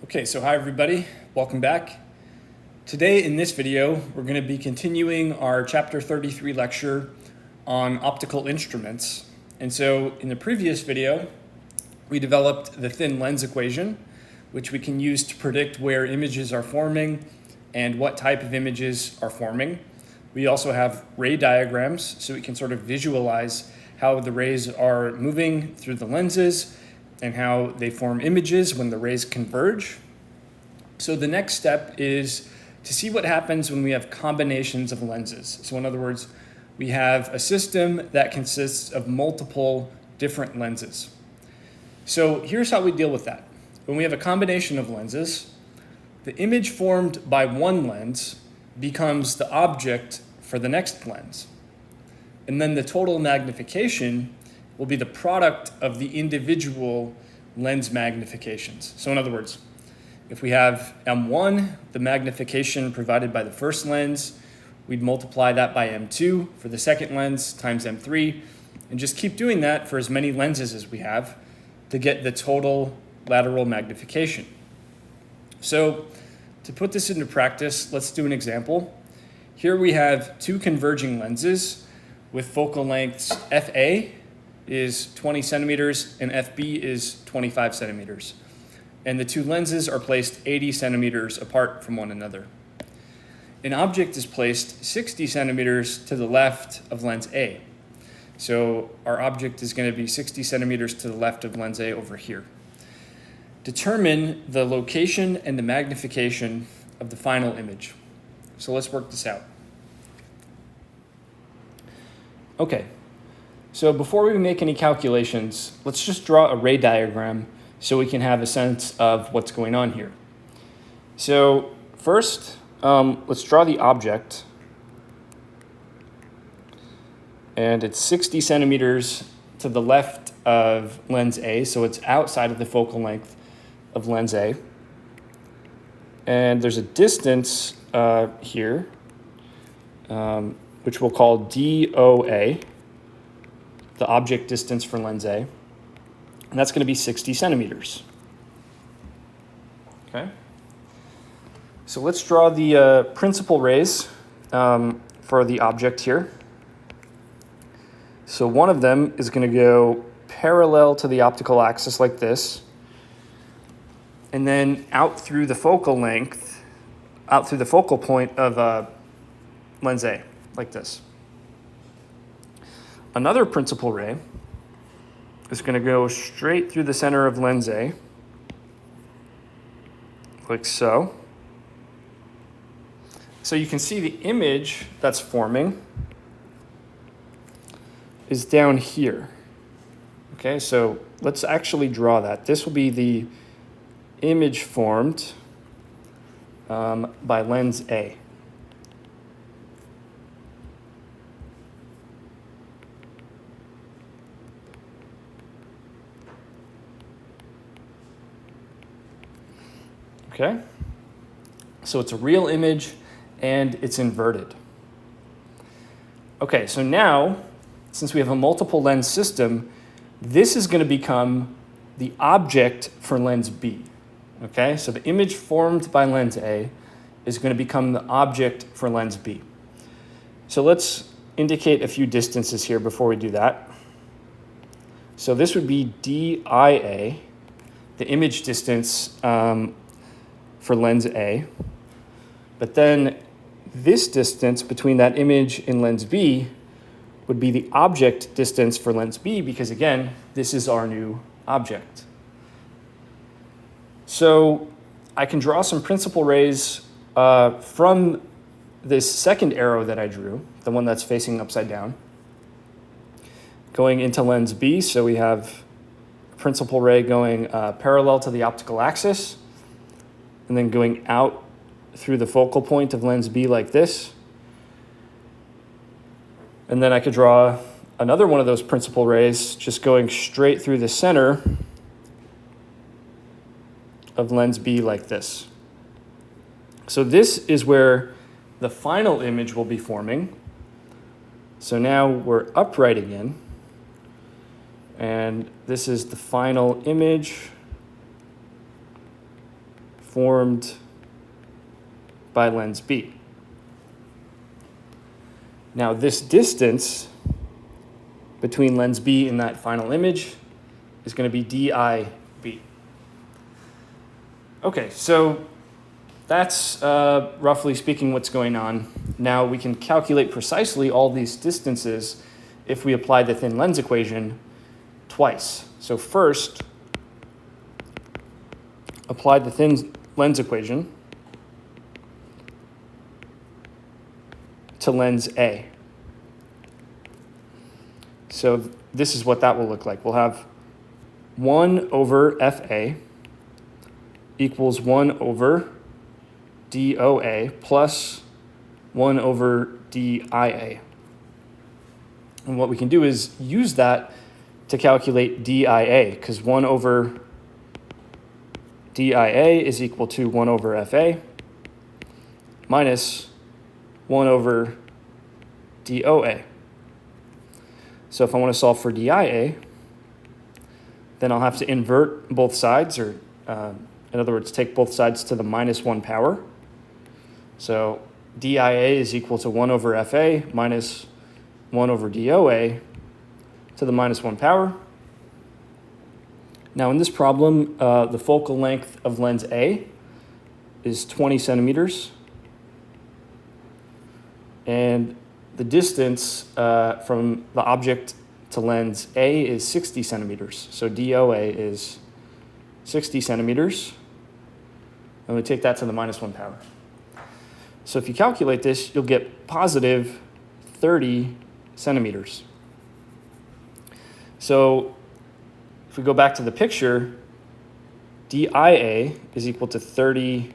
Okay, so hi everybody, welcome back. Today in this video, we're going to be continuing our chapter 33 lecture on optical instruments. And so in the previous video, we developed the thin lens equation, which we can use to predict where images are forming and what type of images are forming. We also have ray diagrams, so we can sort of visualize how the rays are moving through the lenses and how they form images when the rays converge. So the next step is to see what happens when we have combinations of lenses. So in other words, we have a system that consists of multiple different lenses. So here's how we deal with that. When we have a combination of lenses, the image formed by one lens becomes the object for the next lens. And then the total magnification will be the product of the individual lens magnifications. So in other words, if we have M1, the magnification provided by the first lens, we'd multiply that by M2 for the second lens times M3, and just keep doing that for as many lenses as we have to get the total lateral magnification. So to put this into practice, let's do an example. Here we have two converging lenses with focal lengths FA is 20 centimeters and FB is 25 centimeters. And the two lenses are placed 80 centimeters apart from one another. An object is placed 60 centimeters to the left of lens A. So our object is going to be 60 centimeters to the left of lens A over here. Determine the location and the magnification of the final image. So let's work this out. Okay, so before we make any calculations, let's just draw a ray diagram so we can have a sense of what's going on here. So first, let's draw the object. And it's 60 centimeters to the left of lens A, so it's outside of the focal length of lens A. And there's a distance here, which we'll call DOA, the object distance for lens A. And that's going to be 60 centimeters. Okay. So let's draw the principal rays for the object here. So one of them is going to go parallel to the optical axis like this, and then out through the focal length, out through the focal point of lens A, like this. Another principal ray is going to go straight through the center of lens A, like so. So you can see the image that's forming is down here. Okay, so let's actually draw that. This will be the image formed by lens A. Okay, so it's a real image and it's inverted. Okay, so now, since we have a multiple lens system, this is going to become the object for lens B. Okay, so the image formed by lens A is going to become the object for lens B. So let's indicate a few distances here before we do that. So this would be DIA, the image distance for lens A. But then this distance between that image and lens B would be the object distance for lens B, because again, this is our new object. So I can draw some principal rays from this second arrow that I drew, the one that's facing upside down, going into lens B. So we have a principal ray going parallel to the optical axis, and then going out through the focal point of lens B like this. And then I could draw another one of those principal rays just going straight through the center of lens B like this. So this is where the final image will be forming. So now we're upright again. And this is the final image formed by lens B. Now this distance between lens B and that final image is going to be DIB. Okay, so that's roughly speaking what's going on. Now we can calculate precisely all these distances if we apply the thin lens equation twice. So first, apply the thin lens equation to lens A. So this is what that will look like. We'll have 1 over FA equals 1 over DOA plus 1 over DIA. And what we can do is use that to calculate DIA, because 1 over DIA is equal to 1 over FA minus 1 over DOA. So if I want to solve for DIA, then I'll have to invert both sides, or in other words, take both sides to the minus 1 power. So DIA is equal to 1 over FA minus 1 over DOA to the minus 1 power. Now in this problem, the focal length of lens A is 20 centimeters. And the distance from the object to lens A is 60 centimeters. So DOA is 60 centimeters. And we take that to the minus 1 power. So if you calculate this, you'll get positive 30 centimeters. So if we go back to the picture, DIA is equal to 30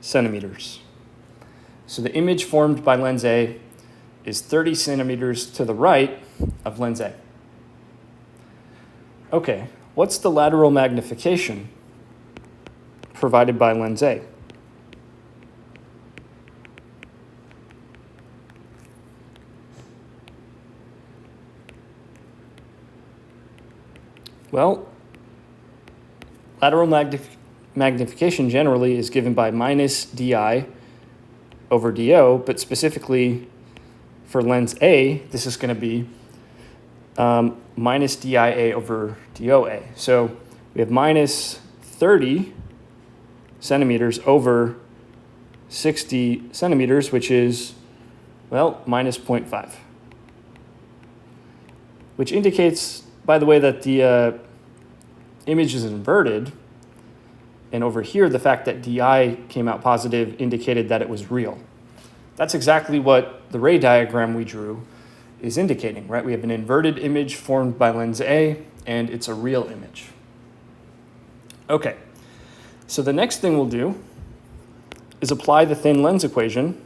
centimeters. So the image formed by lens A is 30 centimeters to the right of lens A. Okay, what's the lateral magnification provided by lens A? Well, lateral magnification generally is given by minus DI over DO, but specifically for lens A, this is going to be minus DIA over DOA. So we have minus 30 centimeters over 60 centimeters, which is, well, minus 0.5. Which indicates, by the way, that the image is inverted. And over here, the fact that DI came out positive indicated that it was real. That's exactly what the ray diagram we drew is indicating, right? We have an inverted image formed by lens A, and it's a real image. Okay, so the next thing we'll do is apply the thin lens equation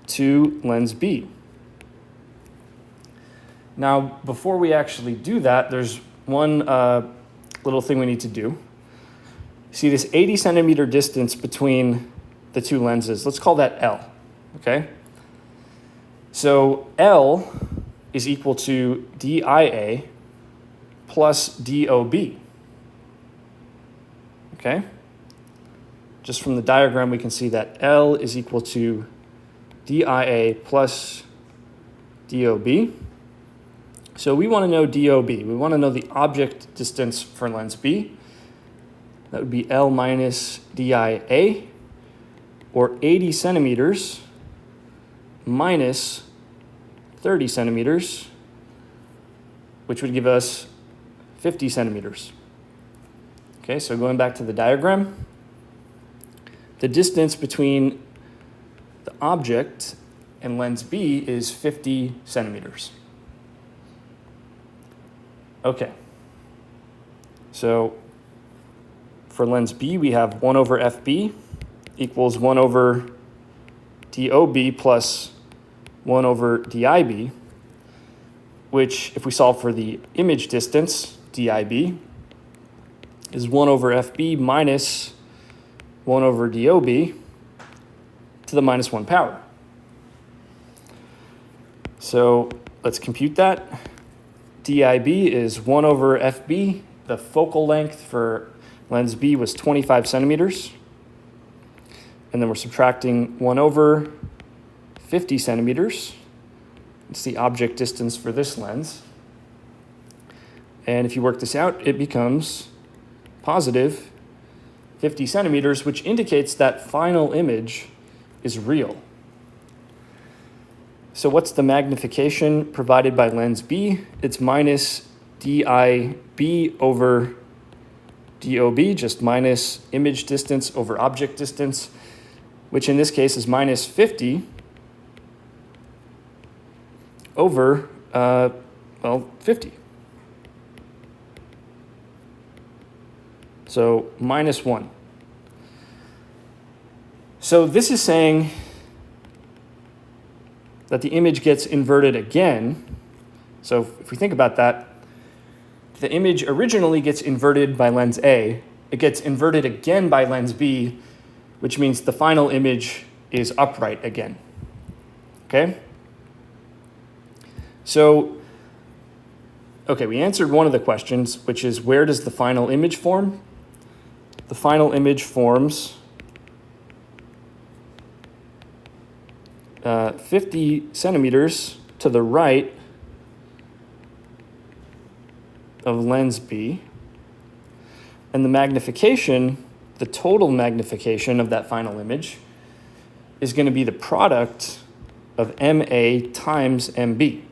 to lens B. Now, before we actually do that, there's one little thing we need to do. See this 80 centimeter distance between the two lenses, let's call that L, okay? So L is equal to DIA plus DOB, okay? Just from the diagram, we can see that L is equal to DIA plus DOB. So we want to know DOB. We want to know the object distance for lens B. That would be L minus DIA, or 80 centimeters minus 30 centimeters, which would give us 50 centimeters. Okay, so going back to the diagram, the distance between the object and lens B is 50 centimeters. Okay, so for lens B, we have 1 over FB equals 1 over DOB plus 1 over DIB, which, if we solve for the image distance, DIB, is 1 over FB minus 1 over DOB to the minus 1 power. So let's compute that. DIB is 1 over FB the focal length for lens B was 25 centimeters. And then we're subtracting 1 over 50 centimeters. It's the object distance for this lens. And if you work this out, it becomes positive 50 centimeters, which indicates that final image is real. So what's the magnification provided by lens B? It's minus DIB over DOB, just minus image distance over object distance, which in this case is minus 50 over, 50. So minus 1. So this is saying that the image gets inverted again. So if we think about that, the image originally gets inverted by lens A. It gets inverted again by lens B, which means the final image is upright again. Okay? So, okay, we answered one of the questions, which is where does the final image form? The final image forms 50 centimeters to the right of lens B. And the magnification, the total magnification of that final image, is going to be the product of MA times MB.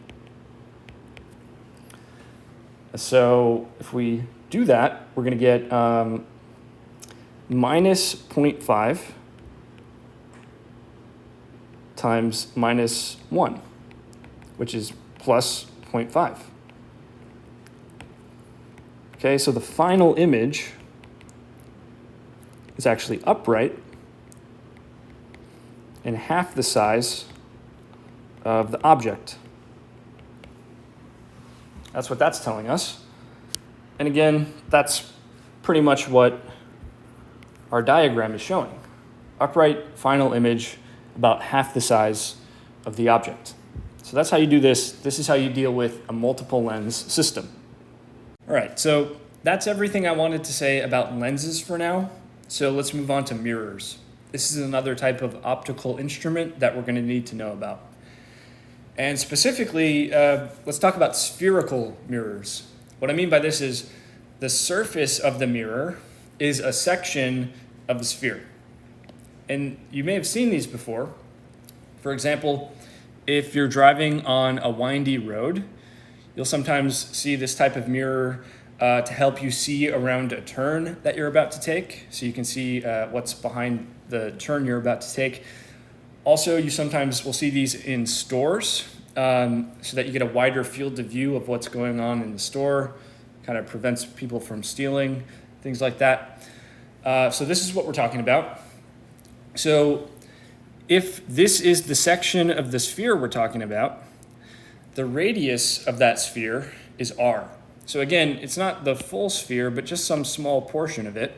So if we do that, we're going to get minus 0.5 times minus 1, which is plus 0.5. Okay, so the final image is actually upright and half the size of the object. That's what that's telling us. And again, that's pretty much what our diagram is showing. Upright final image, about half the size of the object. So that's how you do this. This is how you deal with a multiple lens system. All right, so that's everything I wanted to say about lenses for now. So let's move on to mirrors. This is another type of optical instrument that we're going to need to know about. And specifically, let's talk about spherical mirrors. What I mean by this is the surface of the mirror is a section of the sphere. And you may have seen these before. For example, if you're driving on a windy road, you'll sometimes see this type of mirror to help you see around a turn that you're about to take, so you can see what's behind the turn you're about to take. Also, you sometimes will see these in stores so that you get a wider field of view of what's going on in the store, kind of prevents people from stealing, things like that. So this is what we're talking about. So if this is the section of the sphere we're talking about, the radius of that sphere is r. So again, it's not the full sphere, but just some small portion of it,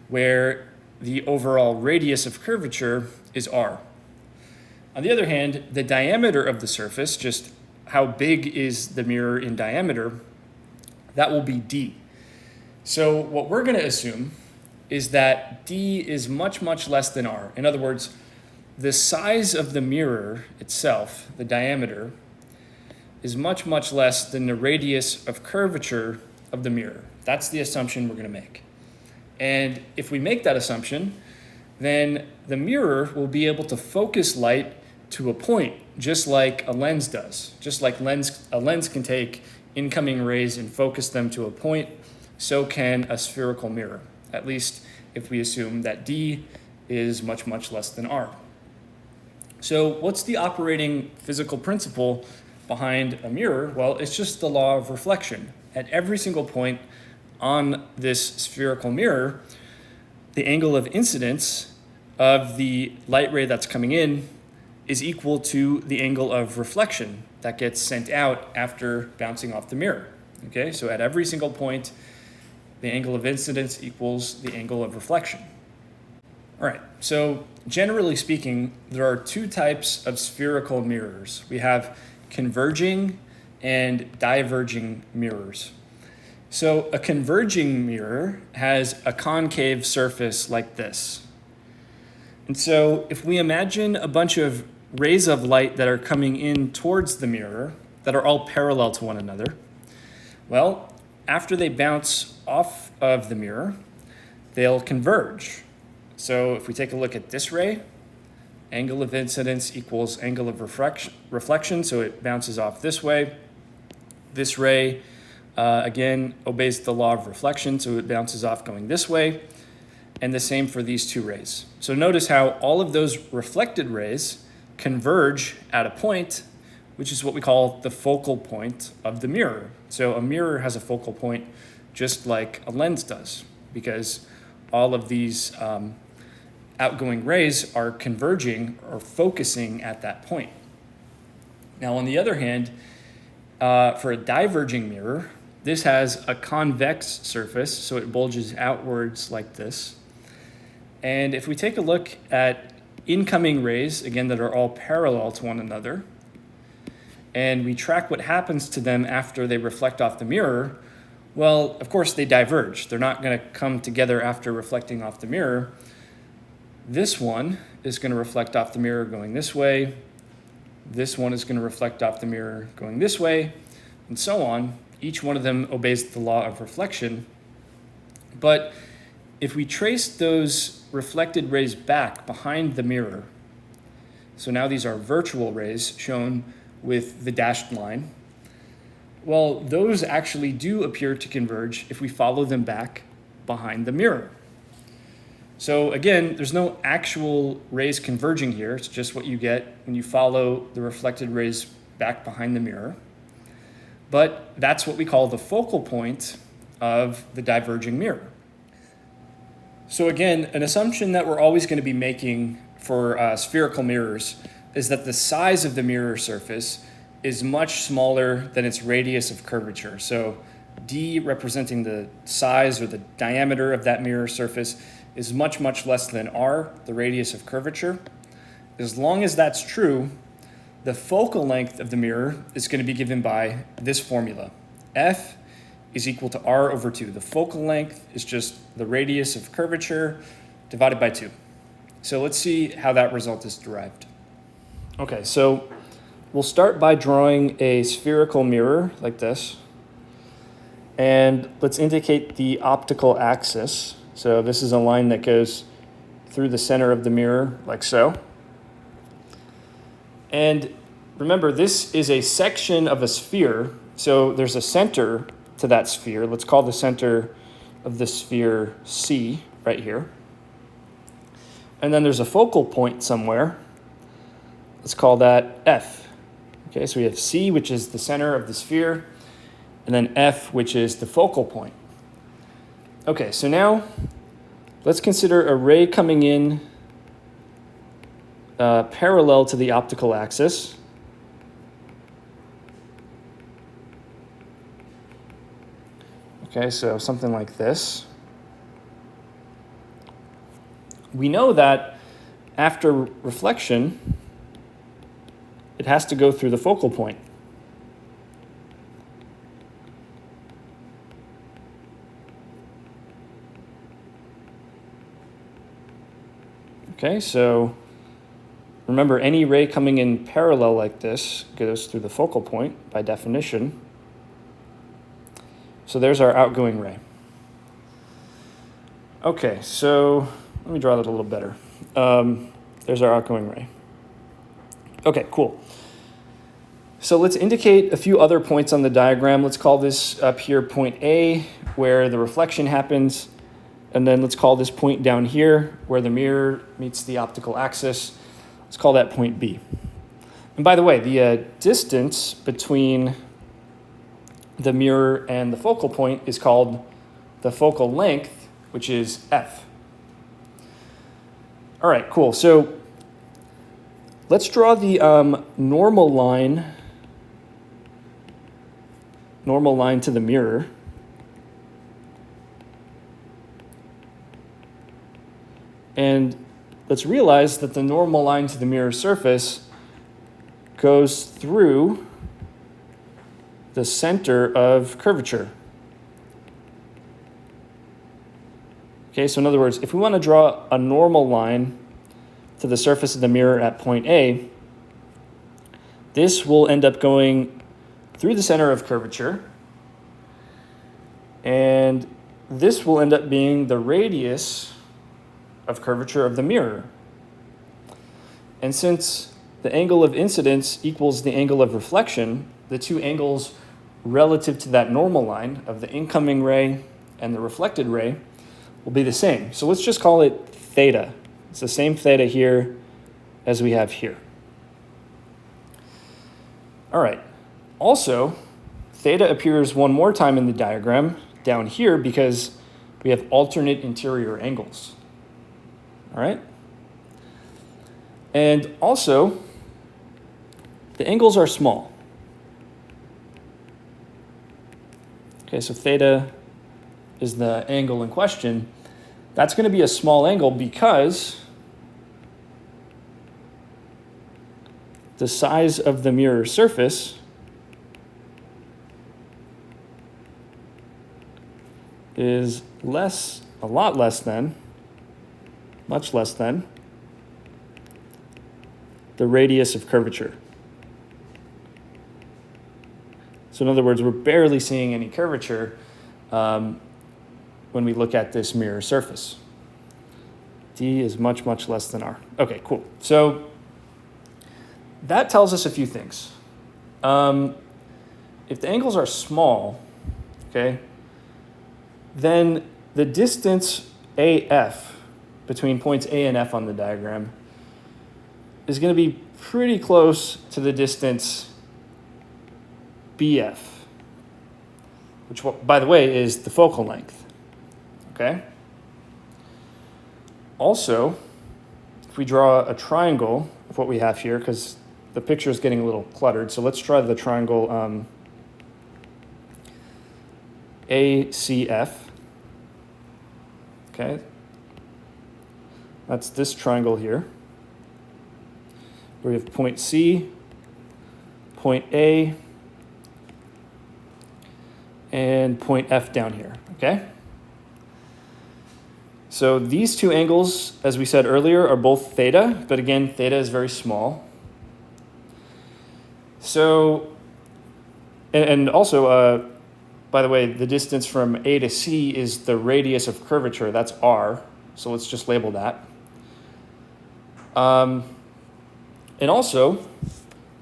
where the overall radius of curvature is r. On the other hand, the diameter of the surface, just how big is the mirror in diameter, that will be d. So what we're going to assume is that d is much, much less than r. In other words, the size of the mirror itself, the diameter, is much, much less than the radius of curvature of the mirror. That's the assumption we're going to make. And if we make that assumption, then the mirror will be able to focus light to a point, just like a lens does. Just like a lens can take incoming rays and focus them to a point, so can a spherical mirror, at least if we assume that d is much, much less than r. So what's the operating physical principle behind a mirror? Well, it's just the law of reflection. At every single point on this spherical mirror, the angle of incidence of the light ray that's coming in is equal to the angle of reflection that gets sent out after bouncing off the mirror. Okay, so at every single point, the angle of incidence equals the angle of reflection. All right, so generally speaking, there are two types of spherical mirrors. We have converging and diverging mirrors. So a converging mirror has a concave surface like this. And so if we imagine a bunch of rays of light that are coming in towards the mirror that are all parallel to one another, well, after they bounce off of the mirror, they'll converge. So if we take a look at this ray, angle of incidence equals angle of reflection, so it bounces off this way. This ray, again, obeys the law of reflection, so it bounces off going this way. And the same for these two rays. So notice how all of those reflected rays converge at a point, which is what we call the focal point of the mirror. So a mirror has a focal point just like a lens does, because all of these outgoing rays are converging or focusing at that point. Now, on the other hand, for a diverging mirror, this has a convex surface, so it bulges outwards like this. And if we take a look at incoming rays, again, that are all parallel to one another, and we track what happens to them after they reflect off the mirror, well, of course, they diverge. They're not going to come together after reflecting off the mirror. This one is going to reflect off the mirror going this way. This one is going to reflect off the mirror going this way, and so on. Each one of them obeys the law of reflection. But if we trace those reflected rays back behind the mirror, so now these are virtual rays shown with the dashed line, well, those actually do appear to converge if we follow them back behind the mirror. So again, there's no actual rays converging here. It's just what you get when you follow the reflected rays back behind the mirror. But that's what we call the focal point of the diverging mirror. So again, an assumption that we're always going to be making for spherical mirrors is that the size of the mirror surface is much smaller than its radius of curvature. So d, representing the size or the diameter of that mirror surface, is much, much less than r, the radius of curvature. As long as that's true, the focal length of the mirror is going to be given by this formula. F is equal to r over 2. The focal length is just the radius of curvature divided by 2. So let's see how that result is derived. Okay, so we'll start by drawing a spherical mirror like this. And let's indicate the optical axis. So this is a line that goes through the center of the mirror like so. And remember, this is a section of a sphere. So there's a center to that sphere. Let's call the center of the sphere C right here. And then there's a focal point somewhere. Let's call that F. Okay, so we have C, which is the center of the sphere, and then F, which is the focal point. Okay, so now let's consider a ray coming in parallel to the optical axis. Okay, so something like this. We know that after reflection, it has to go through the focal point. Okay, so remember, any ray coming in parallel like this goes through the focal point by definition. So there's our outgoing ray. Okay, so let me draw that a little better. There's our outgoing ray. Okay, cool. So let's indicate a few other points on the diagram. Let's call this up here point A, where the reflection happens. And then let's call this point down here, where the mirror meets the optical axis. Let's call that point B. And by the way, the distance between the mirror and the focal point is called the focal length, which is F. All right, cool. So let's draw the normal line to the mirror. And let's realize that the normal line to the mirror surface goes through the center of curvature. Okay, so in other words, if we want to draw a normal line to the surface of the mirror at point A, this will end up going through the center of curvature, and this will end up being the radius of curvature of the mirror. And since the angle of incidence equals the angle of reflection, the two angles relative to that normal line of the incoming ray and the reflected ray will be the same. So let's just call it theta. It's the same theta here as we have here. All right. Also, theta appears one more time in the diagram down here because we have alternate interior angles. All right. And also, the angles are small. Okay, so theta is the angle in question. That's going to be a small angle because the size of the mirror surface is a lot less than, much less than, the radius of curvature. So in other words, we're barely seeing any curvature when we look at this mirror surface. D is much, much less than R. Okay, cool. So that tells us a few things. If the angles are small, okay, then the distance AF between points A and F on the diagram is going to be pretty close to the distance BF, which, by the way, is the focal length. Okay? Also, if we draw a triangle of what we have here, because the picture is getting a little cluttered, so let's try the triangle ACF. Okay? That's this triangle here, where we have point C, point A, and point F down here, okay? So these two angles, as we said earlier, are both theta, but again, theta is very small. So, and also, by the way, the distance from A to C is the radius of curvature, that's R, so let's just label that. And also,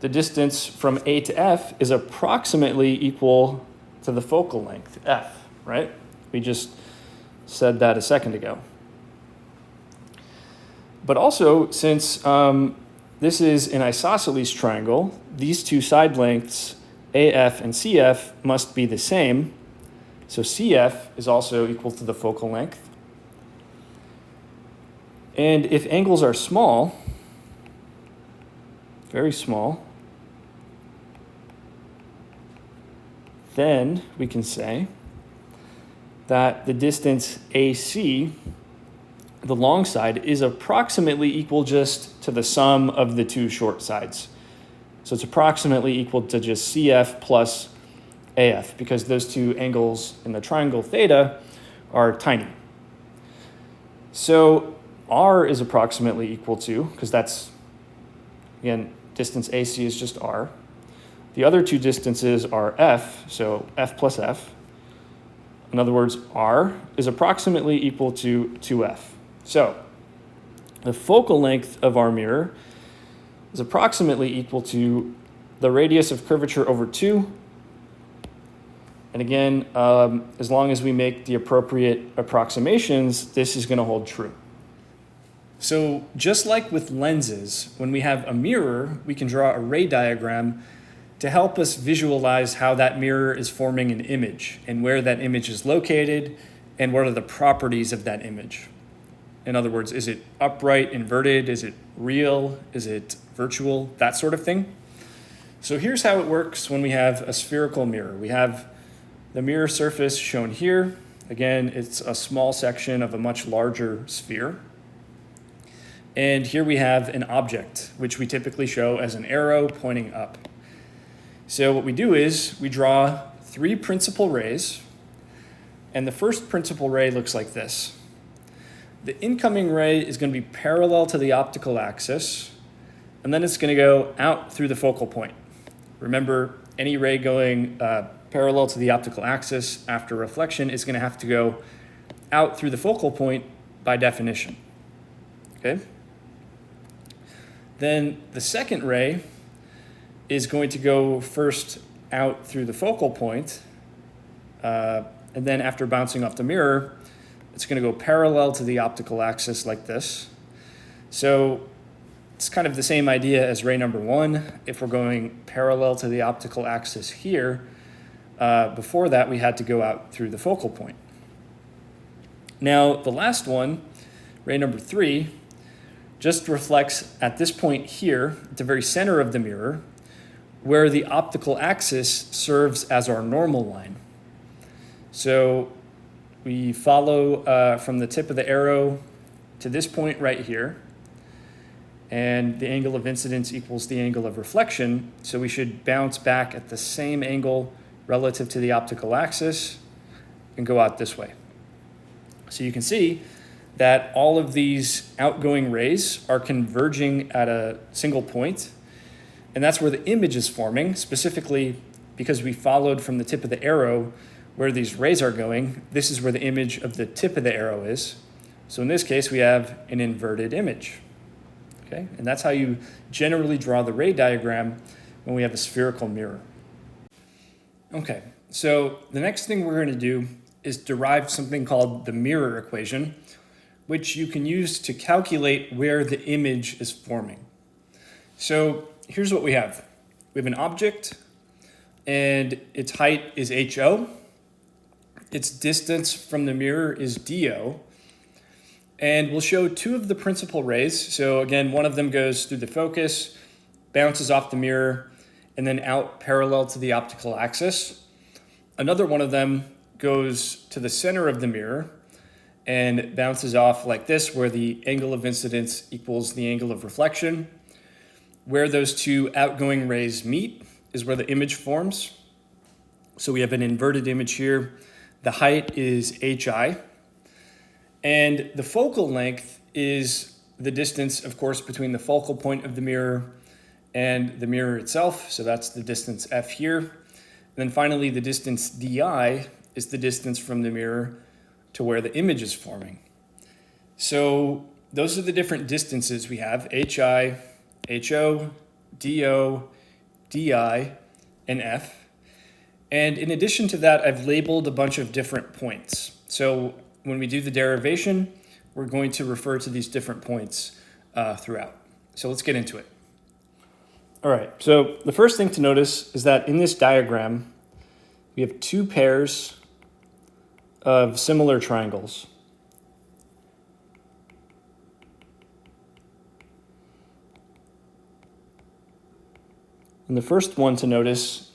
the distance from A to F is approximately equal to the focal length, F, right? We just said that a second ago. But also, since this is an isosceles triangle, these two side lengths, AF and CF, must be the same. So CF is also equal to the focal length. And if angles are small, very small, then we can say that the distance AC, the long side, is approximately equal just to the sum of the two short sides. So it's approximately equal to just CF plus AF, because those two angles in the triangle theta are tiny. So R is approximately equal to, because that's, again, distance AC is just R. The other two distances are F, so F plus F. In other words, R is approximately equal to 2F. So the focal length of our mirror is approximately equal to the radius of curvature over 2. And again, as long as we make the appropriate approximations, this is going to hold true. So just like with lenses, when we have a mirror, we can draw a ray diagram to help us visualize how that mirror is forming an image and where that image is located and what are the properties of that image. In other words, is it upright, inverted? Is it real? Is it virtual? That sort of thing. So here's how it works when we have a spherical mirror. We have the mirror surface shown here. Again, it's a small section of a much larger sphere. And here we have an object, which we typically show as an arrow pointing up. So what we do is we draw 3 principal rays, and the first principal ray looks like this. the incoming ray is going to be parallel to the optical axis, and then it's going to go out through the focal point. Remember, any ray going parallel to the optical axis after reflection is going to have to go out through the focal point by definition. Okay? Then the second ray is going to go first out through the focal point, and then after bouncing off the mirror, it's going to go parallel to the optical axis like this. So it's kind of the same idea as ray number one. If we're going parallel to the optical axis here, before that we had to go out through the focal point. Now the last one, ray number three, just reflects at this point here, at the very center of the mirror, where the optical axis serves as our normal line. So we follow from the tip of the arrow to this point right here, and the angle of incidence equals the angle of reflection, so we should bounce back at the same angle relative to the optical axis and go out this way. So you can see that all of these outgoing rays are converging at a single point, and that's where the image is forming, specifically because we followed from the tip of the arrow where these rays are going. This is where the image of the tip of the arrow is. So in this case, we have an inverted image. Okay? And that's how you generally draw the ray diagram when we have a spherical mirror. Okay, so the next thing we're going to do is derive something called the mirror equation, which you can use to calculate where the image is forming. So here's what we have. We have an object, and its height is HO. Its distance from the mirror is DO. And we'll show two of the principal rays. So again, one of them goes through the focus, bounces off the mirror, and then out parallel to the optical axis. Another one of them goes to the center of the mirror and bounces off like this, where the angle of incidence equals the angle of reflection. Where those two outgoing rays meet is where the image forms. So we have an inverted image here. The height is HI. And the focal length is the distance, of course, between the focal point of the mirror and the mirror itself. So that's the distance F here. And then finally, the distance DI is the distance from the mirror to where the image is forming. So those are the different distances we have: HI, HO, DO, DI, and F. And in addition to that, I've labeled a bunch of different points. So when we do the derivation, we're going to refer to these different points throughout. So let's get into it. All right, so the first thing to notice is that in this diagram, we have two pairs of similar triangles. And the first one to notice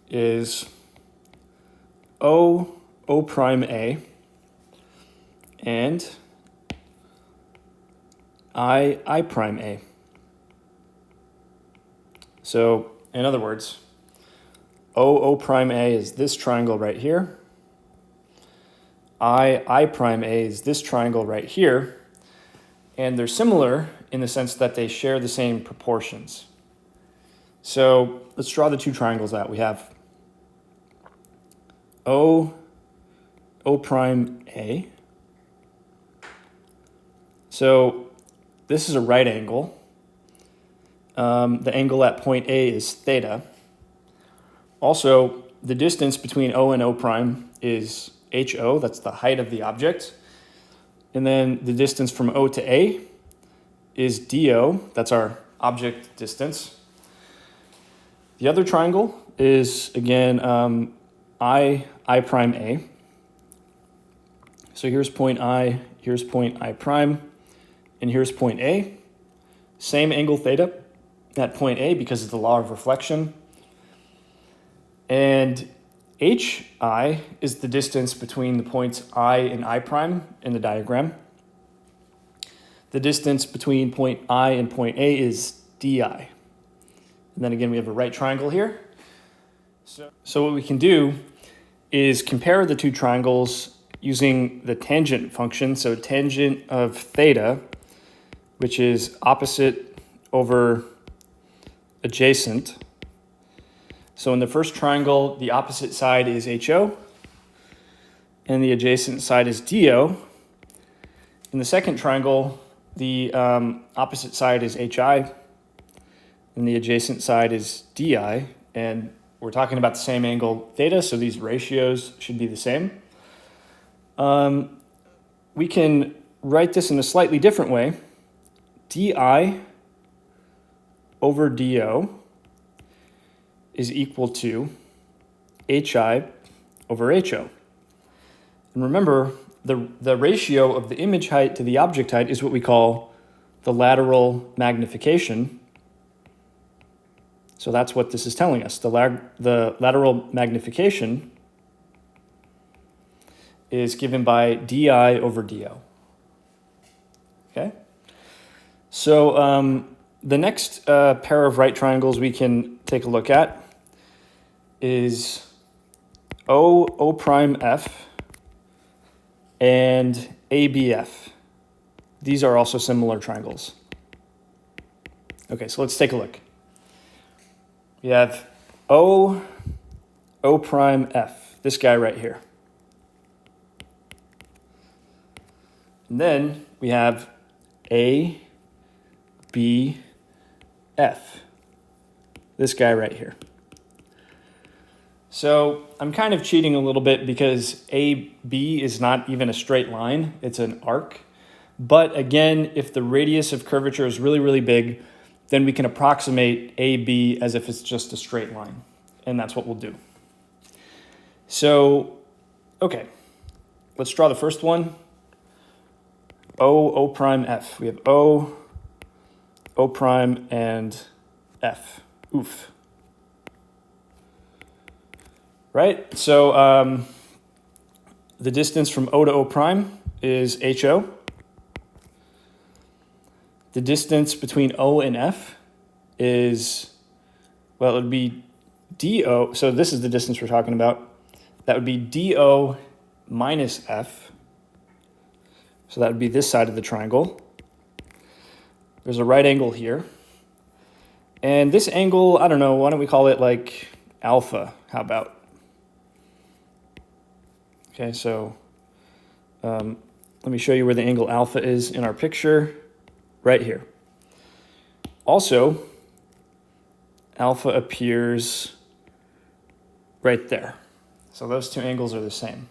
is O prime A and I prime A. So in other words, O prime A is this triangle right here. I prime A is this triangle right here. And they're similar in the sense that they share the same proportions. So let's draw the two triangles out. We have O prime A. So this is a right angle. The angle at point A is theta. Also, the distance between O and O prime is HO, that's the height of the object. And then the distance from O to A is DO, that's our object distance. The other triangle is, again, I prime A. So here's point I prime, and here's point A. Same angle theta at point A because of the law of reflection. And HI is the distance between the points I and I prime in the diagram. The distance between point I and point A is DI. And then again, we have a right triangle here. So what we can do is compare the two triangles using the tangent function. So tangent of theta, which is opposite over adjacent. So in the first triangle, the opposite side is HO, and the adjacent side is DO. In the second triangle, the opposite side is HI, and the adjacent side is DI, and we're talking about the same angle theta, so these ratios should be the same. We can write this in a slightly different way. DI over DO is equal to HI over HO. And remember, the ratio of the image height to the object height is what we call the lateral magnification. So that's what this is telling us. The lateral magnification is given by DI over DO. Okay? So the next pair of right triangles we can take a look at is O prime F and ABF. These are also similar triangles. Okay, so let's take a look. We have O prime F, this guy right here. And then we have A, B, F, this guy right here. So I'm kind of cheating a little bit because AB is not even a straight line, it's an arc. But again, if the radius of curvature is really, really big, then we can approximate AB as if it's just a straight line. And that's what we'll do. So, okay, let's draw the first one. O prime F. We have O prime, and F. Oof. Right? So the distance from O to O prime is HO. The distance between O and F is, well, it would be DO. So this is the distance we're talking about. That would be DO minus F. So that would be this side of the triangle. There's a right angle here. And this angle, I don't know, why don't we call it like alpha? How about? Okay, so let me show you where the angle alpha is in our picture, right here. Also, alpha appears right there. So those two angles are the same.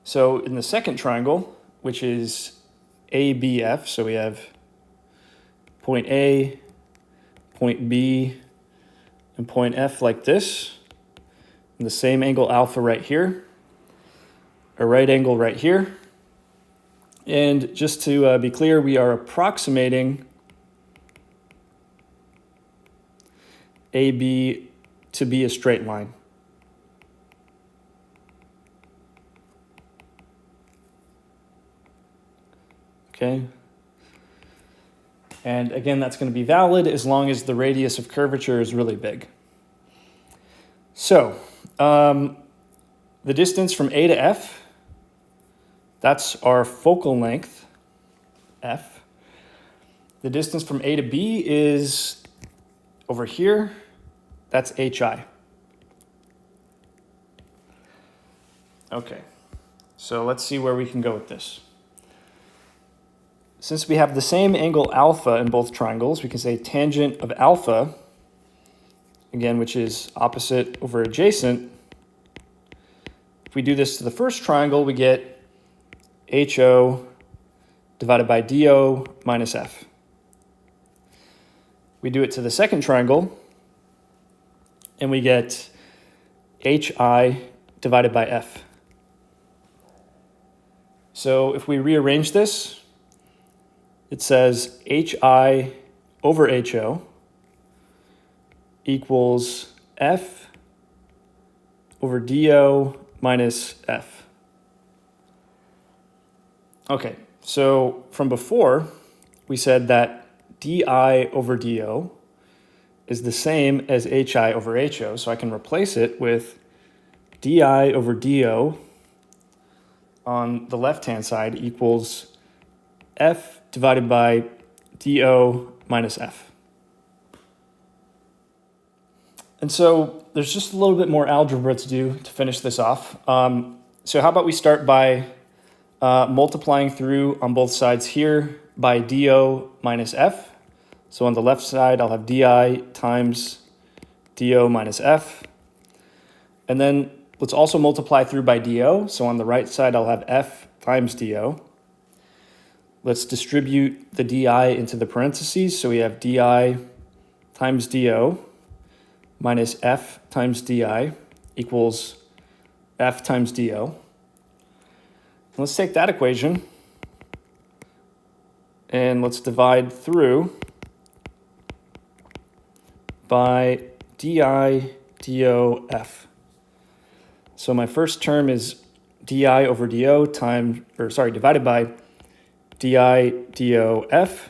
So in the second triangle, which is ABF, so we have point A, point B, and point F like this, and the same angle alpha right here, a right angle right here. And just to be clear, we are approximating AB to be a straight line. Okay. And again, that's going to be valid as long as the radius of curvature is really big. So the distance from A to F, that's our focal length, F. The distance from A to B is over here, that's HI. Okay, so let's see where we can go with this. Since we have the same angle alpha in both triangles, we can say tangent of alpha, again, which is opposite over adjacent. If we do this to the first triangle, we get HO divided by DO minus F. We do it to the second triangle, and we get HI divided by F. So if we rearrange this, it says HI over HO equals F over DO minus F. Okay, so from before, we said that DI over DO is the same as HI over HO, so I can replace it with DI over DO on the left-hand side equals f divided by do minus f. And so there's just a little bit more algebra to do to finish this off. So how about we start by multiplying through on both sides here by do minus f. So on the left side, I'll have di times do minus f. And then let's also multiply through by do. So on the right side, I'll have f times do. Let's distribute the di into the parentheses. So we have di times do minus f times di equals f times do. Let's take that equation and let's divide through by di do f. So my first term is di over do divided by di do f.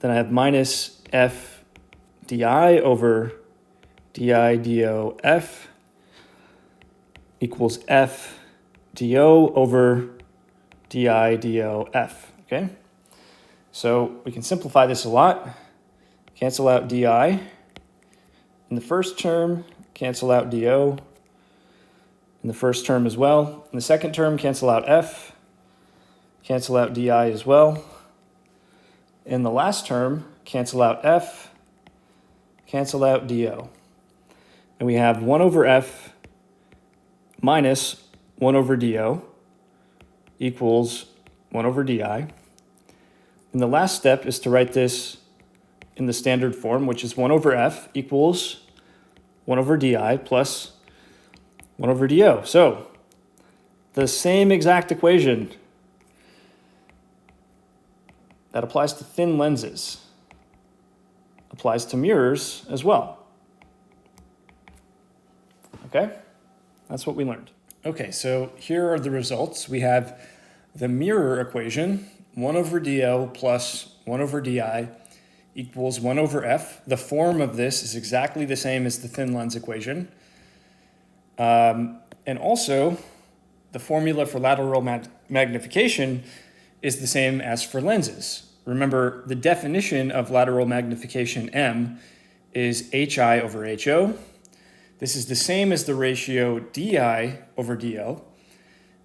Then I have minus f di over di do f equals f do over di do f, okay? So we can simplify this a lot. Cancel out di. In the first term, cancel out do. In the first term as well. In the second term, cancel out f. Cancel out di as well. In the last term, cancel out f. Cancel out do. And we have 1 over f minus 1 over do equals 1 over di. And the last step is to write this in the standard form, which is 1 over f equals 1 over di plus 1 over do. So the same exact equation that applies to thin lenses applies to mirrors as well. Okay, that's what we learned. Okay, so here are the results. We have the mirror equation, 1 over do plus 1 over di equals 1 over f. The form of this is exactly the same as the thin lens equation. And also, the formula for lateral magnification is the same as for lenses. Remember, the definition of lateral magnification M is hi over ho. This is the same as the ratio di over do.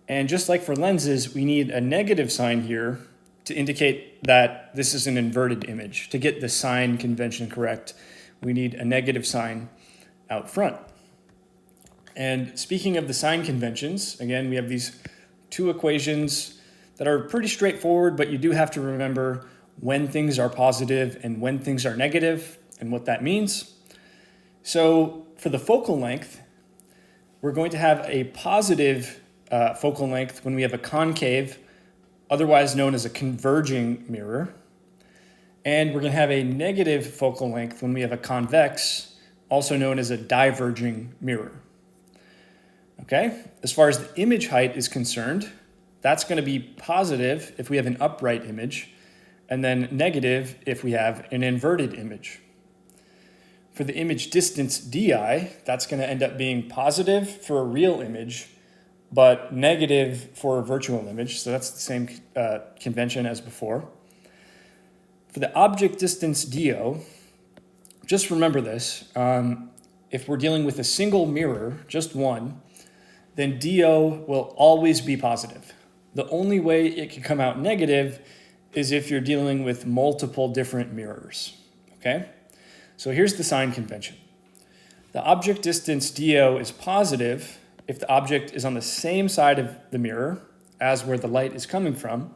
And just like for lenses, we need a negative sign here to indicate that this is an inverted image. To get the sign convention correct, we need a negative sign out front. And speaking of the sign conventions, again, we have these two equations that are pretty straightforward, but you do have to remember when things are positive and when things are negative and what that means. So for the focal length, we're going to have a positive focal length when we have a concave, otherwise known as a converging mirror. And we're going to have a negative focal length when we have a convex, also known as a diverging mirror. Okay, as far as the image height is concerned, that's going to be positive if we have an upright image, and then negative if we have an inverted image. For the image distance di, that's going to end up being positive for a real image, but negative for a virtual image. So that's the same convention as before. For the object distance do, just remember this. If we're dealing with a single mirror, just one, then do will always be positive. The only way it can come out negative is if you're dealing with multiple different mirrors, okay? So here's the sign convention. The object distance do is positive if the object is on the same side of the mirror as where the light is coming from,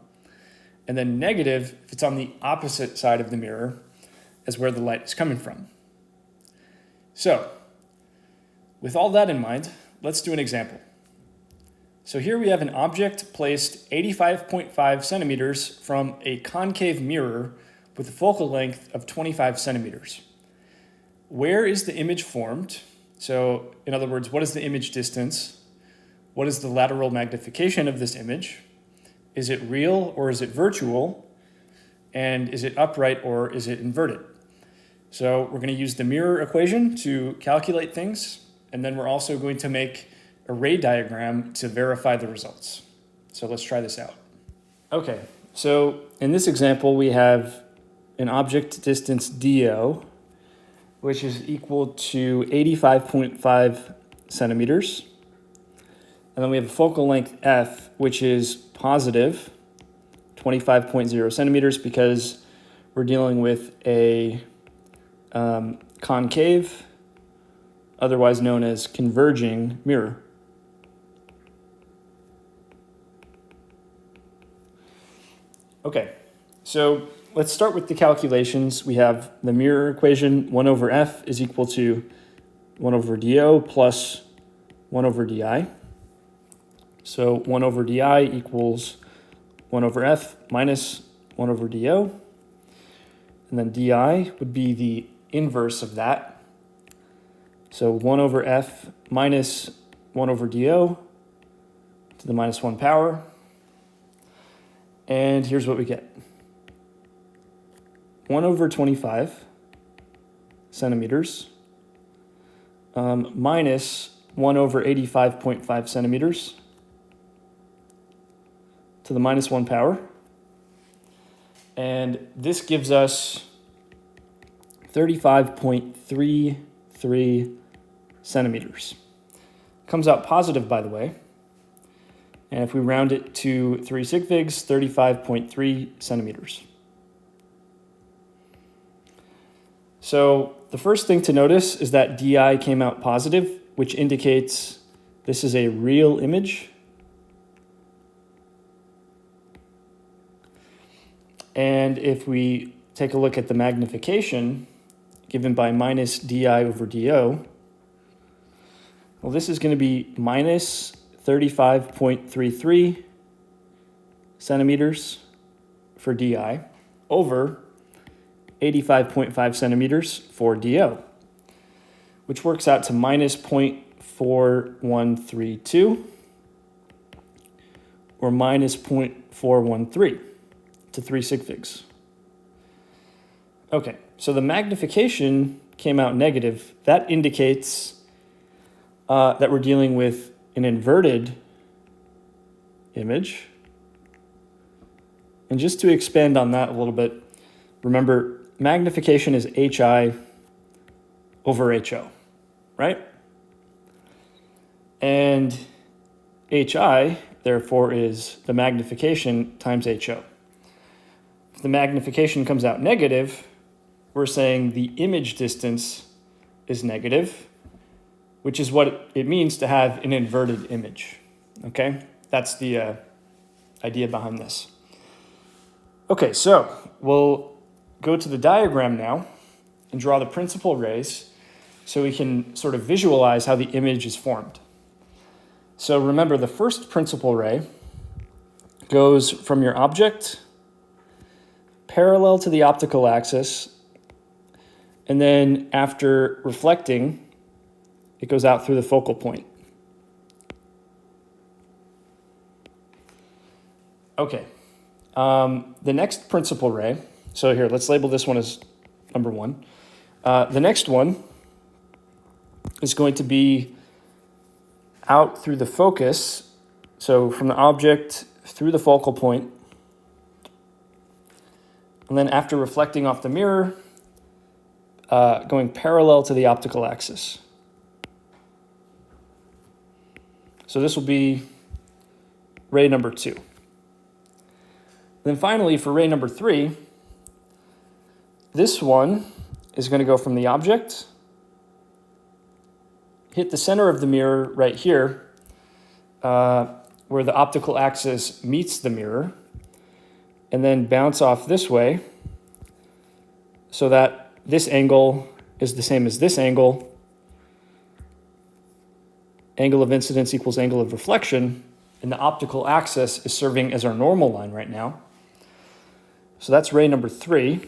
and then negative if it's on the opposite side of the mirror as where the light is coming from. So, with all that in mind, let's do an example. So here we have an object placed 85.5 centimeters from a concave mirror with a focal length of 25 centimeters. Where is the image formed? So in other words, what is the image distance? What is the lateral magnification of this image? Is it real or is it virtual? And is it upright or is it inverted? So we're going to use the mirror equation to calculate things. And then we're also going to make ray diagram to verify the results. So let's try this out. Okay, so in this example, we have an object distance DO, which is equal to 85.5 centimeters. And then we have a focal length F, which is positive 25.0 centimeters because we're dealing with a concave, otherwise known as converging mirror. Okay, so let's start with the calculations. We have the mirror equation, 1 over F is equal to 1 over DO plus 1 over DI. So 1 over DI equals 1 over F minus 1 over DO. And then DI would be the inverse of that. So 1 over F minus 1 over DO to the minus 1 power. And here's what we get. 1 over 25 centimeters minus 1 over 85.5 centimeters to the minus 1 power. And this gives us 35.33 centimeters. Comes out positive, by the way. And if we round it to 3 sig figs, 35.3 centimeters. So the first thing to notice is that DI came out positive, which indicates this is a real image. And if we take a look at the magnification given by minus DI over DO, well, this is going to be minus 35.33 centimeters for DI over 85.5 centimeters for DO, which works out to minus 0.4132 or minus 0.413 to 3 sig figs. Okay, so the magnification came out negative. That indicates that we're dealing with an inverted image. And just to expand on that a little bit, remember, magnification is HI over HO, right? And HI, therefore, is the magnification times HO. If the magnification comes out negative, we're saying the image distance is negative, which is what it means to have an inverted image, okay? That's the idea behind this. Okay, so we'll go to the diagram now and draw the principal rays so we can sort of visualize how the image is formed. So remember, the first principal ray goes from your object parallel to the optical axis, and then after reflecting, it goes out through the focal point. Okay, the next principal ray, so here, let's label this one as number 1. The next one is going to be out through the focus, so from the object through the focal point, and then after reflecting off the mirror, going parallel to the optical axis. So this will be ray number 2. Then finally, for ray number 3, this one is going to go from the object, hit the center of the mirror right here, where the optical axis meets the mirror, and then bounce off this way so that this angle is the same as this angle. Angle of incidence equals angle of reflection, and the optical axis is serving as our normal line right now. So that's ray number 3.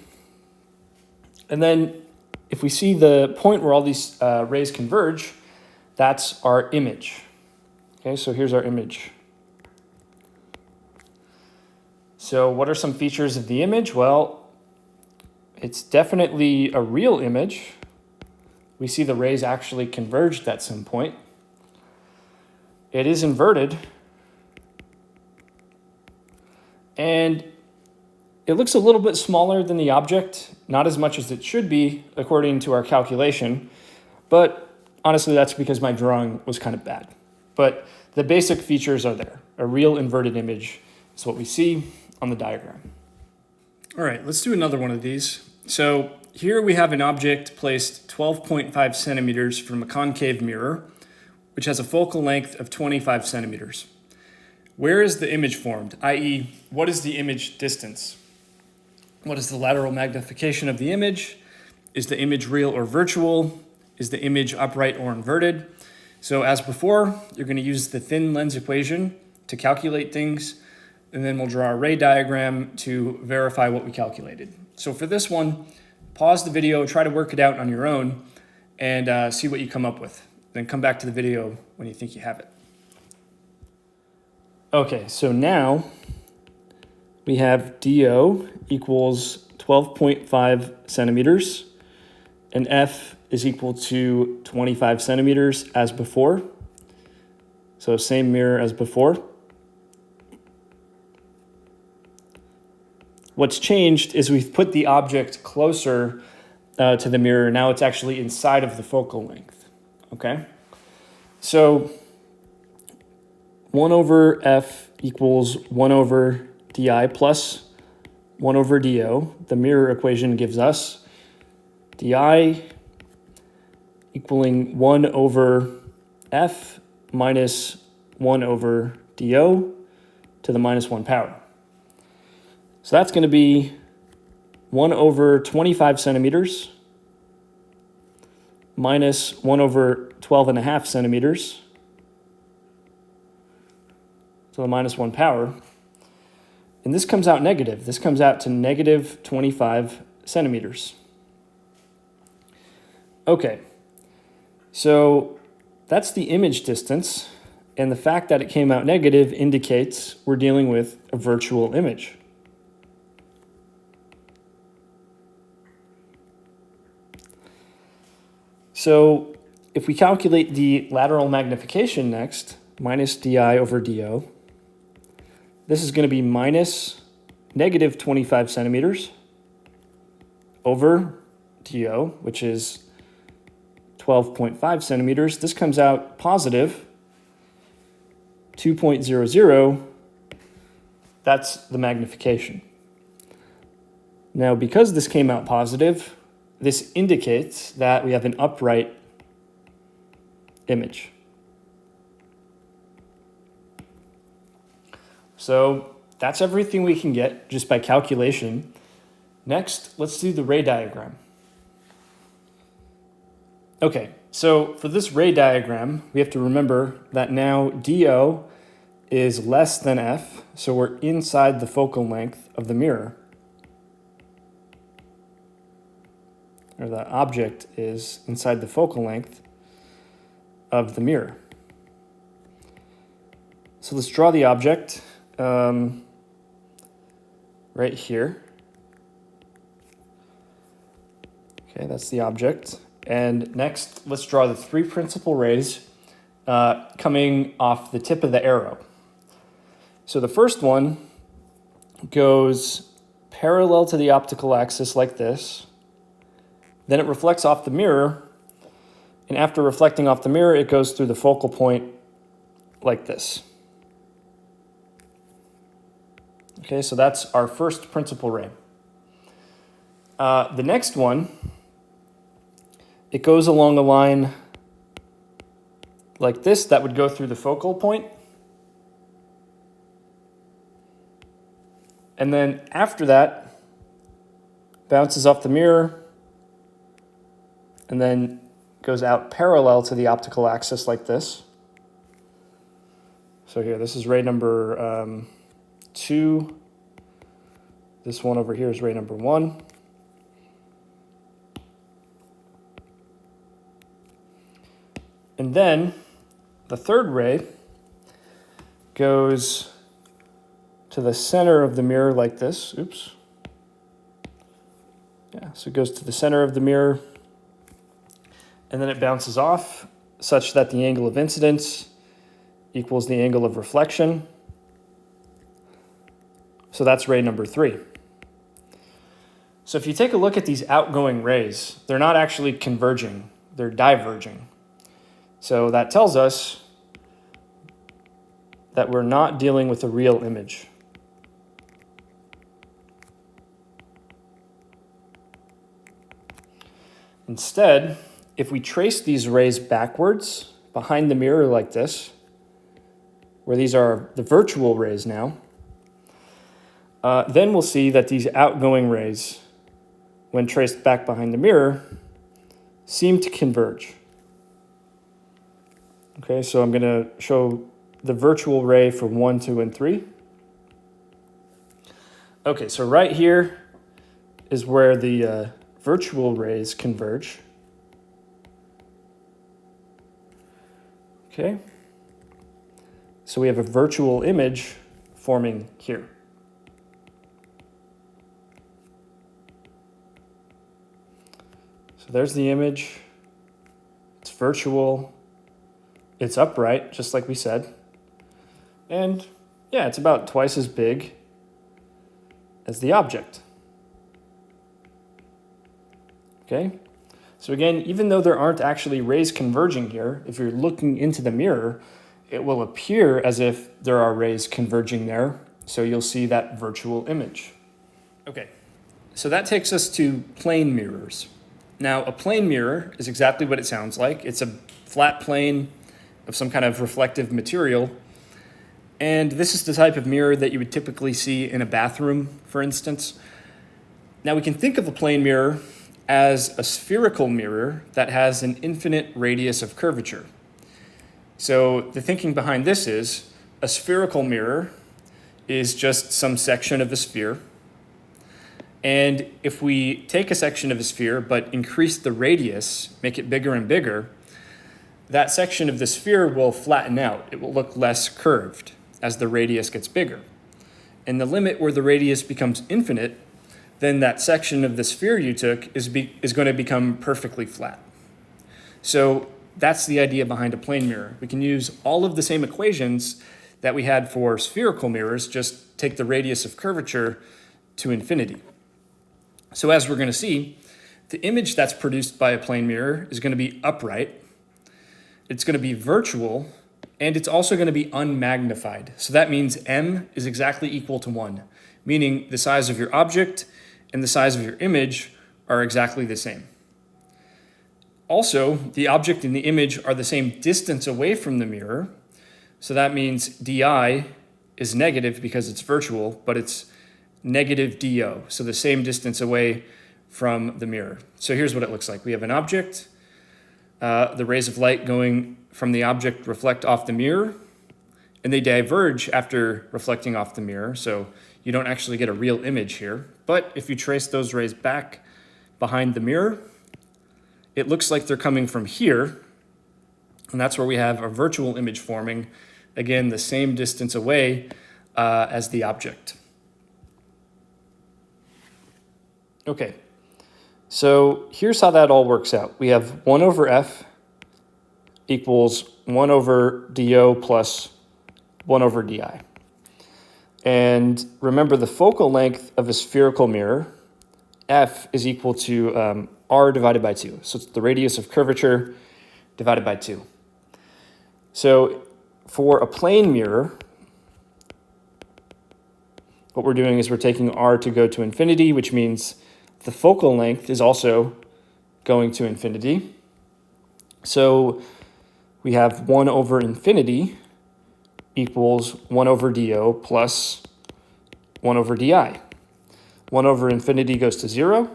And then if we see the point where all these rays converge, that's our image. Okay, so here's our image. So what are some features of the image? Well, it's definitely a real image. We see the rays actually converged at some point. it is inverted, and it looks a little bit smaller than the object, not as much as it should be according to our calculation, but honestly that's because my drawing was kind of bad. But the basic features are there. A real inverted image is what we see on the diagram. All right, let's do another one of these. So here we have an object placed 12.5 centimeters from a concave mirror, which has a focal length of 25 centimeters. Where is the image formed, i.e., what is the image distance? What is the lateral magnification of the image? Is the image real or virtual? Is the image upright or inverted? So as before, you're going to use the thin lens equation to calculate things, and then we'll draw a ray diagram to verify what we calculated. So for this one, pause the video, try to work it out on your own, and see what you come up with. Then come back to the video when you think you have it. Okay, so now we have DO equals 12.5 centimeters, and F is equal to 25 centimeters as before. So same mirror as before. What's changed is we've put the object closer to the mirror. Now it's actually inside of the focal length, okay? So 1 over F equals 1 over DI plus 1 over DO. The mirror equation gives us DI equaling 1 over F minus 1 over DO to the minus 1 power. So that's going to be 1 over 25 centimeters minus 1 over 12.5 centimeters to the minus 1 power. And this comes out negative. This comes out to negative 25 centimeters. Okay, so that's the image distance, and the fact that it came out negative indicates we're dealing with a virtual image. So if we calculate the lateral magnification next, minus DI over DO, this is going to be minus negative 25 centimeters over DO, which is 12.5 centimeters. This comes out positive 2.00. That's the magnification. Now, because this came out positive, this indicates that we have an upright image. So that's everything we can get just by calculation. Next, let's do the ray diagram. Okay, so for this ray diagram, we have to remember that now DO is less than F, so we're inside the focal length of the mirror. Or the object is inside the focal length of the mirror. So let's draw the object right here. Okay, that's the object. And next, let's draw the three principal rays coming off the tip of the arrow. So the first one goes parallel to the optical axis like this. Then it reflects off the mirror, and after reflecting off the mirror, it goes through the focal point like this. Okay, so that's our first principal ray. The next one, it goes along a line like this that would go through the focal point. And then after that, bounces off the mirror, and then goes out parallel to the optical axis like this. So here, this is ray number 2. This one over here is ray number 1. And then the third ray goes to the center of the mirror like this. Oops. Yeah, so it goes to the center of the mirror, and then it bounces off such that the angle of incidence equals the angle of reflection. So that's ray number 3. So if you take a look at these outgoing rays, they're not actually converging, they're diverging. So that tells us that we're not dealing with a real image. Instead, if we trace these rays backwards behind the mirror like this, where these are the virtual rays now, then we'll see that these outgoing rays, when traced back behind the mirror, seem to converge. Okay, so I'm going to show the virtual ray for 1, 2, and 3. Okay, so right here is where the virtual rays converge. Okay, so we have a virtual image forming here. So there's the image. It's virtual. It's upright, just like we said. And yeah, it's about twice as big as the object. Okay? So again, even though there aren't actually rays converging here, if you're looking into the mirror, it will appear as if there are rays converging there. So you'll see that virtual image. Okay, so that takes us to plane mirrors. Now, a plane mirror is exactly what it sounds like. It's a flat plane of some kind of reflective material. And this is the type of mirror that you would typically see in a bathroom, for instance. Now, we can think of a plane mirror as a spherical mirror that has an infinite radius of curvature. So the thinking behind this is a spherical mirror is just some section of a sphere. And if we take a section of a sphere but increase the radius, make it bigger and bigger, that section of the sphere will flatten out. It will look less curved as the radius gets bigger. And the limit where the radius becomes infinite, then that section of the sphere you took is going to become perfectly flat. So that's the idea behind a plane mirror. We can use all of the same equations that we had for spherical mirrors, just take the radius of curvature to infinity. So as we're going to see, the image that's produced by a plane mirror is going to be upright, it's going to be virtual, and it's also going to be unmagnified. So that means m is exactly equal to 1, meaning the size of your object and the size of your image are exactly the same. Also, the object and the image are the same distance away from the mirror. So that means di is negative because it's virtual, but it's negative do, so the same distance away from the mirror. So here's what it looks like. We have an object. The rays of light going from the object reflect off the mirror, and they diverge after reflecting off the mirror, so you don't actually get a real image here. But if you trace those rays back behind the mirror, it looks like they're coming from here, and that's where we have a virtual image forming, again, the same distance away as the object. Okay, so here's how that all works out. We have 1 over f equals 1 over do plus 1 over di. And remember, the focal length of a spherical mirror, f, is equal to r divided by 2. So it's the radius of curvature divided by 2. So for a plane mirror, what we're doing is we're taking r to go to infinity, which means the focal length is also going to infinity. So we have 1 over infinity equals 1 over do plus 1 over di. 1 over infinity goes to 0.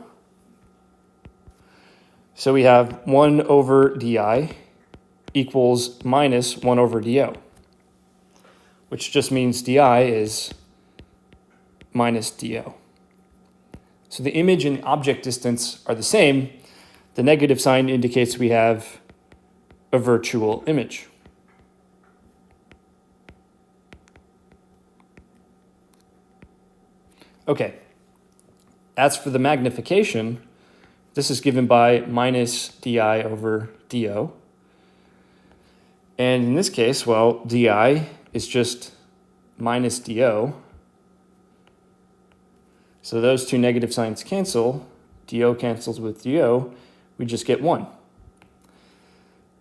So we have 1 over di equals minus 1 over do, which just means di is minus do. So the image and object distance are the same. The negative sign indicates we have a virtual image. Okay, as for the magnification, this is given by minus di over do. And in this case, well, di is just minus do. So those two negative signs cancel. Do cancels with do. We just get 1.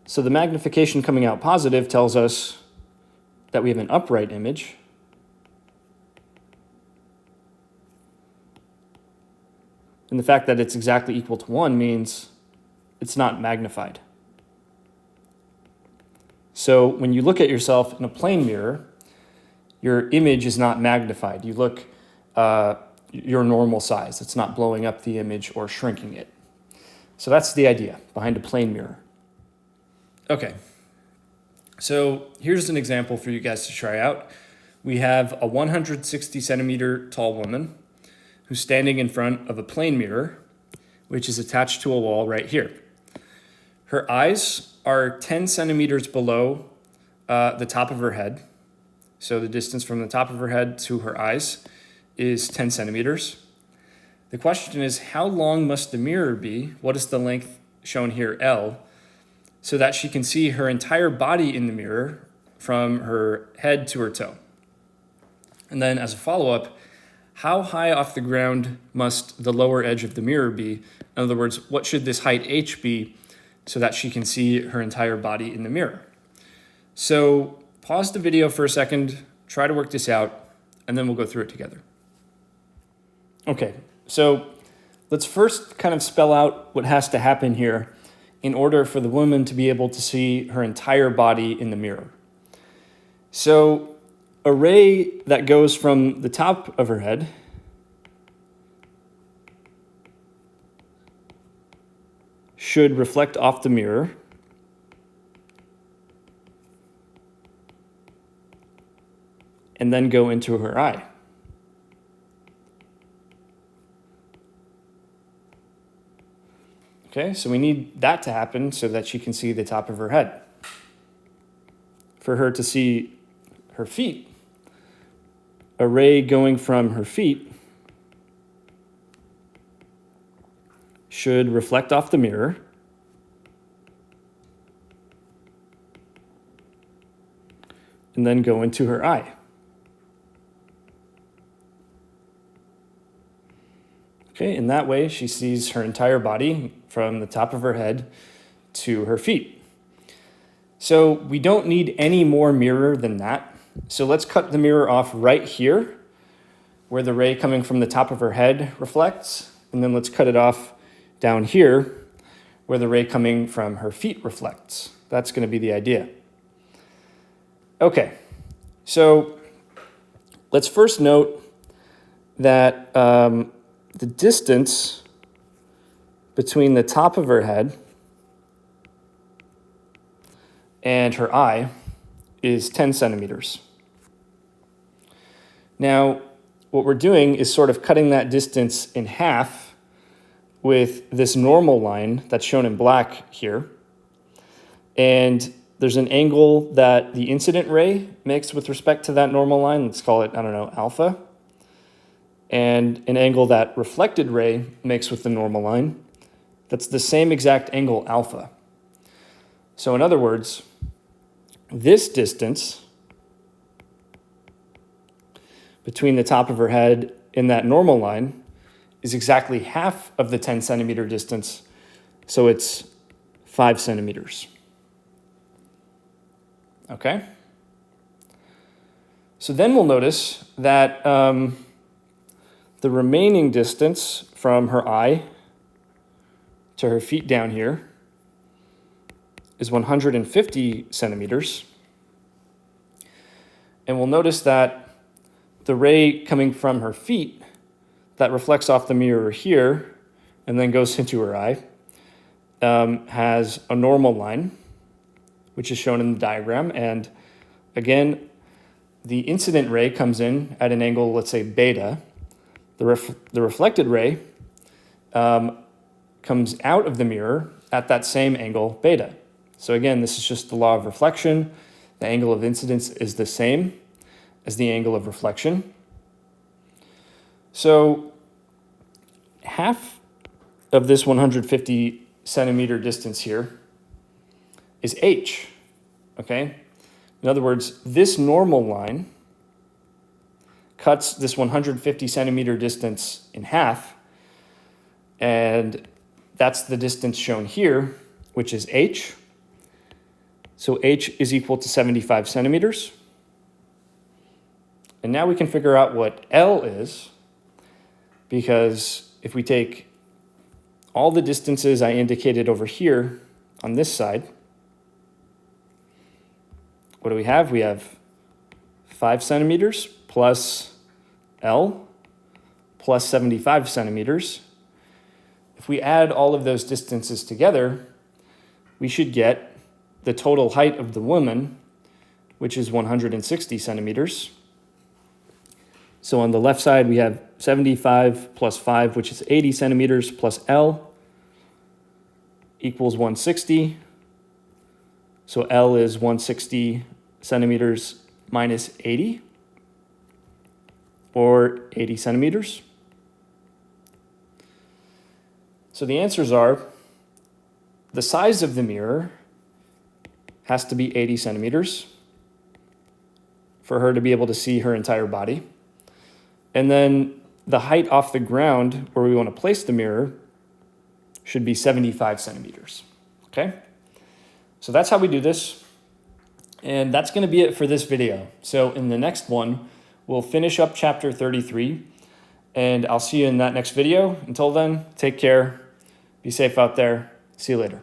So the magnification coming out positive tells us that we have an upright image. And the fact that it's exactly equal to 1 means it's not magnified. So when you look at yourself in a plane mirror, your image is not magnified. You look your normal size. It's not blowing up the image or shrinking it. So that's the idea behind a plane mirror. Okay, so here's an example for you guys to try out. We have a 160 centimeter tall woman who's standing in front of a plane mirror, which is attached to a wall right here. Her eyes are 10 centimeters below the top of her head. So the distance from the top of her head to her eyes is 10 centimeters. The question is, how long must the mirror be? What is the length shown here, L, so that she can see her entire body in the mirror from her head to her toe? And then as a follow-up, how high off the ground must the lower edge of the mirror be? In other words, what should this height h be so that she can see her entire body in the mirror? So pause the video for a second, try to work this out, and then we'll go through it together. Okay, so let's first kind of spell out what has to happen here in order for the woman to be able to see her entire body in the mirror. So a ray that goes from the top of her head should reflect off the mirror and then go into her eye. Okay, so we need that to happen so that she can see the top of her head. For her to see her feet, a ray going from her feet should reflect off the mirror and then go into her eye. Okay, in that way, she sees her entire body from the top of her head to her feet. So we don't need any more mirror than that. So let's cut the mirror off right here, where the ray coming from the top of her head reflects. And then let's cut it off down here, where the ray coming from her feet reflects. That's going to be the idea. Okay, so let's first note that the distance between the top of her head and her eye is 10 centimeters. Now, what we're doing is sort of cutting that distance in half with this normal line that's shown in black here. And there's an angle that the incident ray makes with respect to that normal line. Let's call it, I don't know, alpha. And an angle that reflected ray makes with the normal line. That's the same exact angle, alpha. So in other words, this distance between the top of her head and that normal line is exactly half of the 10 centimeter distance, so it's 5 centimeters. Okay? So then we'll notice that the remaining distance from her eye to her feet down here is 150 centimeters. And we'll notice that the ray coming from her feet that reflects off the mirror here and then goes into her eye has a normal line, which is shown in the diagram. And again, the incident ray comes in at an angle, let's say beta. The reflected ray comes out of the mirror at that same angle, beta. So again, this is just the law of reflection. The angle of incidence is the same as the angle of reflection. So half of this 150 centimeter distance here is h. okay? In other words, this normal line cuts this 150 centimeter distance in half, and that's the distance shown here, which is h. So h is equal to 75 centimeters. And now we can figure out what L is, because if we take all the distances I indicated over here on this side, what do we have? We have 5 centimeters plus L plus 75 centimeters. If we add all of those distances together, we should get the total height of the woman, which is 160 centimeters. So on the left side, we have 75 plus 5, which is 80 centimeters, plus L equals 160. So L is 160 centimeters minus 80, or 80 centimeters. So the answers are, the size of the mirror has to be 80 centimeters for her to be able to see her entire body. And then the height off the ground where we want to place the mirror should be 75 centimeters, okay? So that's how we do this. And that's going to be it for this video. So in the next one, we'll finish up chapter 33, and I'll see you in that next video. Until then, take care, be safe out there, see you later.